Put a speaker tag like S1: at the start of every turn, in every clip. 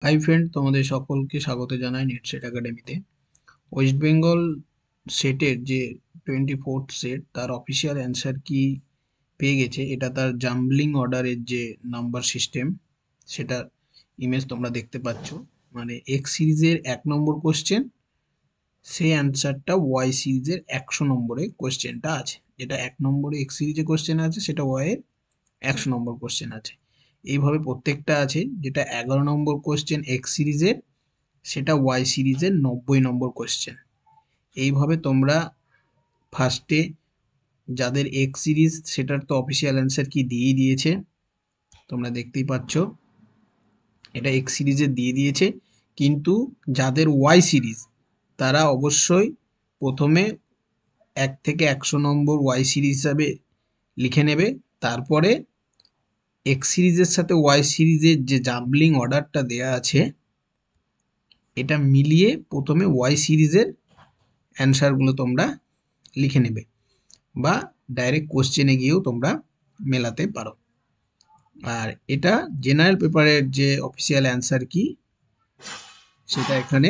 S1: Hi friend, তোমাদের সকলকে স্বাগত জানাই নেটসেট একাডেমিতে। ওয়েস্ট বেঙ্গল সেটের যে 24th সেট তার অফিসিয়াল অ্যান্সার কি পেয়ে গেছে। এটা তার জাম্বলিং অর্ডারের যে নাম্বার সিস্টেম, সেটার ইমেজ তোমরা দেখতে পাচ্ছ। মানে এক্স সিরিজের 1 নম্বর কোশ্চেন, সেই অ্যান্সারটা ওয়াই সিরিজের 100 নম্বরে কোশ্চেনটা আছে। যেটা 1 নম্বরে এক্স সিরিজে কোশ্চেন আছে, সেটা ওয়াই এর 100 নম্বর কোশ্চেন আছে। এইভাবে প্রত্যেকটা আছে। যেটা 11 নম্বর কোশ্চেন এক্স সিরিজের, সেটা ওয়াই সিরিজের 90 নম্বর কোশ্চেন। এইভাবে তোমরা ফার্স্টে যাদের এক্স সিরিজ, সেটার তো অফিসিয়াল অ্যান্সার কি দিয়েই দিয়েছে, তোমরা দেখতেই পাচ্ছ। এটা এক্স সিরিজের দিয়ে দিয়েছে। কিন্তু যাদের ওয়াই সিরিজ, তারা অবশ্যই প্রথমে 1 থেকে 100 নম্বর ওয়াই সিরিজ হিসাবে লিখে নেবে। তারপরে এক্স সিরিজের সাথে ওয়াই সিরিজের যে জাম্বলিং অর্ডারটা দেয়া আছে, এটা মিলিয়ে প্রথমে ওয়াই সিরিজের অ্যান্সারগুলো তোমরা লিখে নেবে, বা ডাইরেক্ট কোশ্চেনে গিয়েও তোমরা মেলাতে পারো। আর এটা জেনারেল পেপারের যে অফিসিয়াল অ্যান্সার কি, সেটা এখানে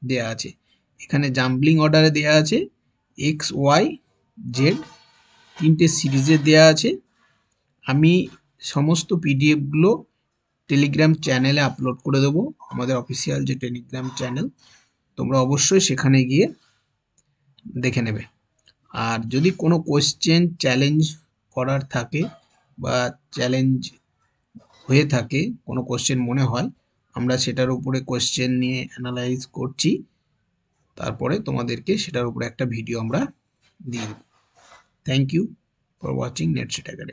S1: দেয়া আছে। এখানে জাম্বলিং অর্ডারে দেয়া আছে এক্স ওয়াই জেড, 3টে সিরিজে দেয়া আছে। আমি সমস্ত পিডিএফগুলো টেলিগ্রাম চ্যানেলে আপলোড করে দেবো, আমাদের অফিসিয়াল যে টেলিগ্রাম চ্যানেল, তোমরা অবশ্যই সেখানে গিয়ে দেখে নেবে। আর যদি কোনো কোশ্চেন চ্যালেঞ্জ করার থাকে, বা চ্যালেঞ্জ হয়ে থাকে, কোনো কোশ্চেন মনে হয়, আমরা সেটার উপরে কোশ্চেন নিয়ে অ্যানালাইজ করছি, তারপরে তোমাদেরকে সেটার উপরে একটা ভিডিও আমরা দিয়ে দেব। Thank you for watching Netset academy.